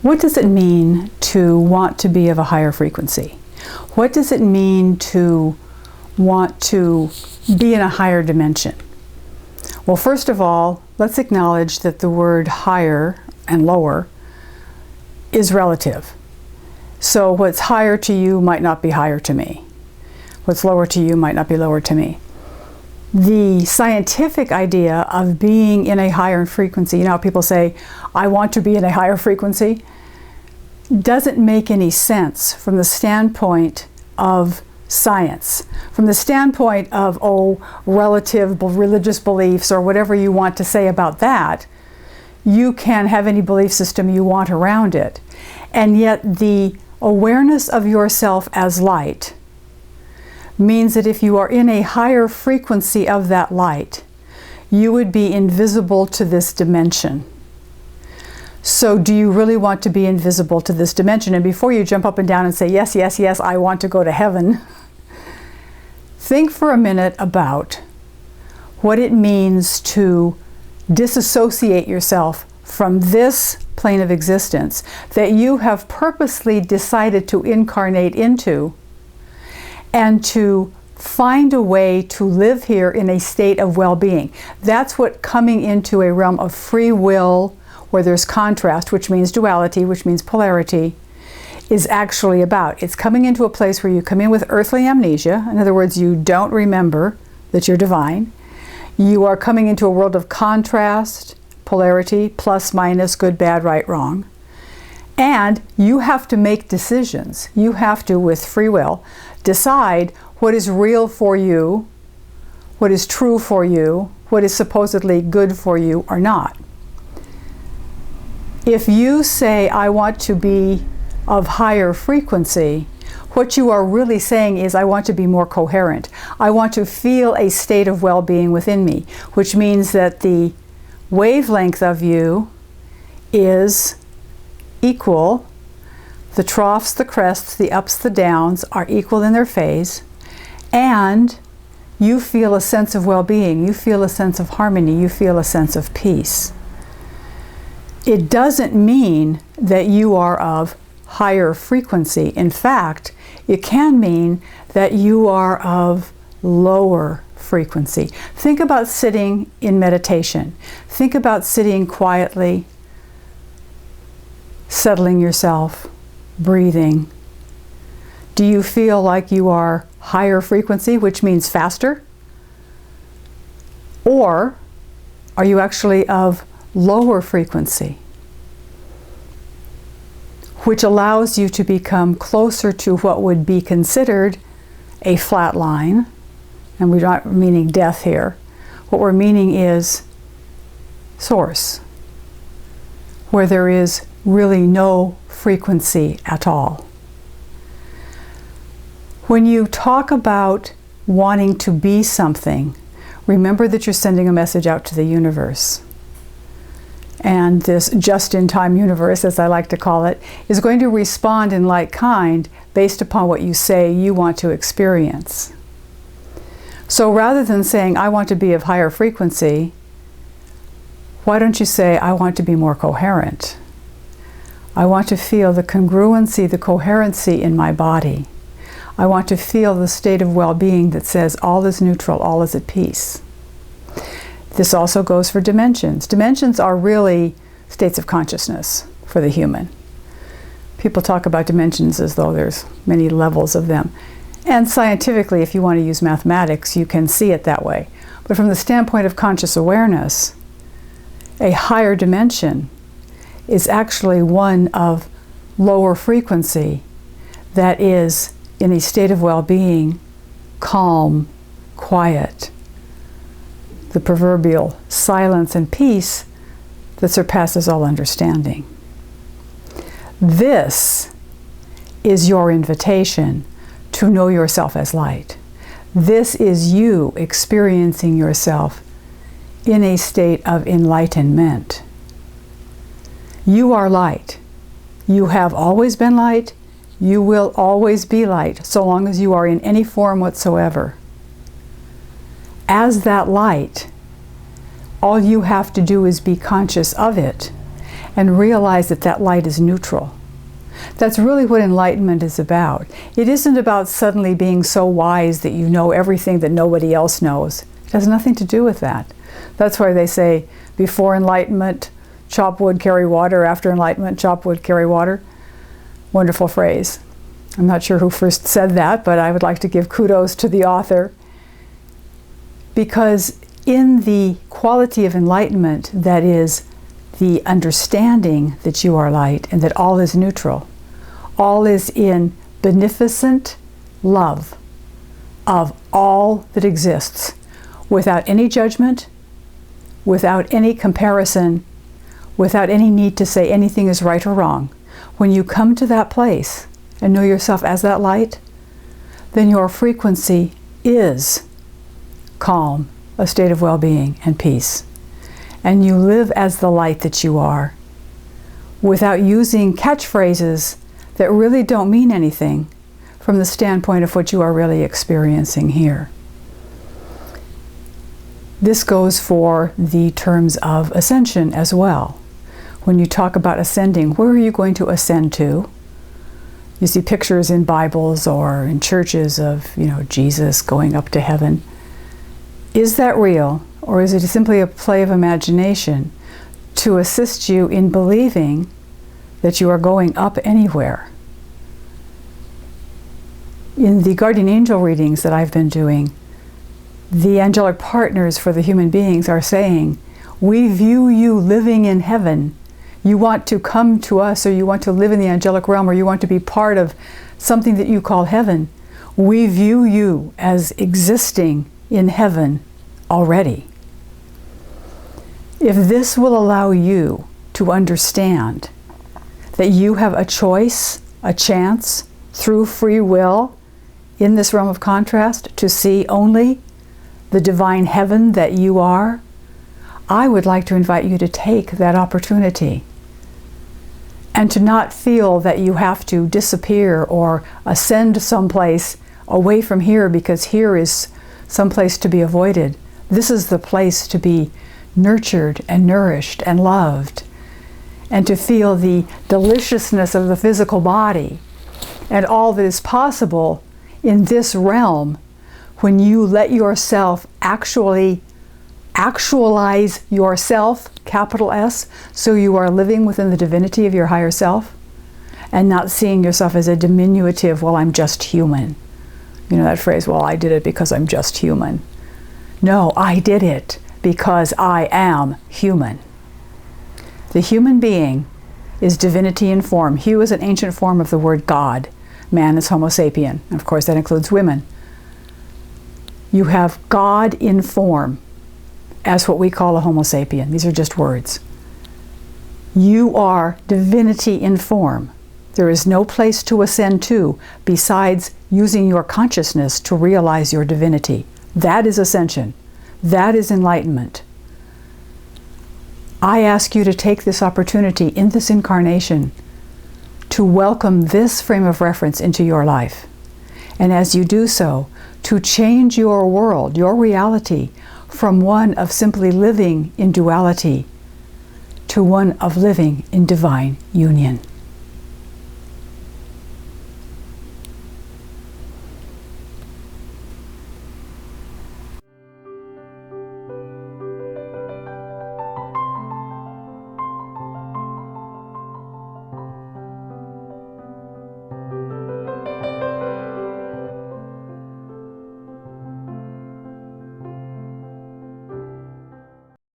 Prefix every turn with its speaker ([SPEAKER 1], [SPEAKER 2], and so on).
[SPEAKER 1] What does it mean to want to be of a higher frequency? What does it mean to want to be in a higher dimension? Well, first of all, let's acknowledge that the word higher and lower is relative. So what's higher to you might not be higher to me. What's lower to you might not be lower to me. The scientific idea of being in a higher frequency, you know how people say, I want to be in a higher frequency, doesn't make any sense from the standpoint of science. From the standpoint of, relative religious beliefs or whatever you want to say about that, you can have any belief system you want around it. And yet the awareness of yourself as light means that if you are in a higher frequency of that light, you would be invisible to this dimension. So do you really want to be invisible to this dimension? And before you jump up and down and say, yes, yes, yes, I want to go to heaven, think for a minute about what it means to disassociate yourself from this plane of existence that you have purposely decided to incarnate into, and to find a way to live here in a state of well-being. That's what coming into a realm of free will, where there's contrast, which means duality, which means polarity, is actually about. It's coming into a place where you come in with earthly amnesia. In other words, you don't remember that you're divine. You are coming into a world of contrast, polarity, plus, minus, good, bad, right, wrong. And you have to make decisions. You have to, with free will, decide what is real for you, what is true for you, what is supposedly good for you or not. If you say, I want to be of higher frequency, what you are really saying is, I want to be more coherent. I want to feel a state of well-being within me, which means that the wavelength of you is equal. The troughs, the crests, the ups, the downs are equal in their phase, and you feel a sense of well-being, you feel a sense of harmony, you feel a sense of peace. It doesn't mean that you are of higher frequency. In fact, it can mean that you are of lower frequency. Think about sitting in meditation. Think about sitting quietly, settling yourself, breathing. Do you feel like you are higher frequency, which means faster? Or are you actually of lower frequency, which allows you to become closer to what would be considered a flat line? And we're not meaning death here. What we're meaning is source, where there is really no frequency at all. When you talk about wanting to be something, remember that you're sending a message out to the universe. And this just-in-time universe, as I like to call it, is going to respond in like kind based upon what you say you want to experience. So rather than saying, I want to be of higher frequency, why don't you say, I want to be more coherent? I want to feel the congruency, the coherency in my body. I want to feel the state of well-being that says all is neutral, all is at peace. This also goes for dimensions. Dimensions are really states of consciousness for the human. People talk about dimensions as though there's many levels of them. And scientifically, if you want to use mathematics, you can see it that way. But from the standpoint of conscious awareness, a higher dimension is actually one of lower frequency that is in a state of well-being, calm, quiet, the proverbial silence and peace that surpasses all understanding. This is your invitation to know yourself as light. This is you experiencing yourself in a state of enlightenment. You are light. You have always been light. You will always be light, so long as you are in any form whatsoever. As that light, all you have to do is be conscious of it and realize that that light is neutral. That's really what enlightenment is about. It isn't about suddenly being so wise that you know everything that nobody else knows. It has nothing to do with that. That's why they say, before enlightenment, chop wood, carry water. After enlightenment, chop wood, carry water. Wonderful phrase. I'm not sure who first said that, but I would like to give kudos to the author. Because in the quality of enlightenment, that is the understanding that you are light and that all is neutral, all is in beneficent love of all that exists, without any judgment, without any comparison, without any need to say anything is right or wrong. When you come to that place and know yourself as that light, then your frequency is calm, a state of well-being and peace. And you live as the light that you are, without using catchphrases that really don't mean anything from the standpoint of what you are really experiencing here. This goes for the terms of ascension as well. When you talk about ascending, where are you going to ascend to? You see pictures in Bibles or in churches of, Jesus going up to heaven. Is that real, or is it simply a play of imagination to assist you in believing that you are going up anywhere? In the guardian angel readings that I've been doing, the angelic partners for the human beings are saying, we view you living in heaven. You want to come to us, or you want to live in the angelic realm, or you want to be part of something that you call heaven. We view you as existing in heaven already. If this will allow you to understand that you have a choice, a chance, through free will, in this realm of contrast, to see only the divine heaven that you are, I would like to invite you to take that opportunity and to not feel that you have to disappear or ascend someplace away from here because here is someplace to be avoided. This is the place to be nurtured and nourished and loved, and to feel the deliciousness of the physical body and all that is possible in this realm when you let yourself actually actualize yourself, capital S, so you are living within the divinity of your higher self and not seeing yourself as a diminutive, well, I'm just human. That phrase, well, I did it because I'm just human. No, I did it because I am human. The human being is divinity in form. Hu is an ancient form of the word God. Man is Homo sapien. Of course, that includes women. You have God in form as what we call a Homo sapien. These are just words. You are divinity in form. There is no place to ascend to besides using your consciousness to realize your divinity. That is ascension. That is enlightenment. I ask you to take this opportunity in this incarnation to welcome this frame of reference into your life. And as you do so, to change your world, your reality, from one of simply living in duality to one of living in divine union.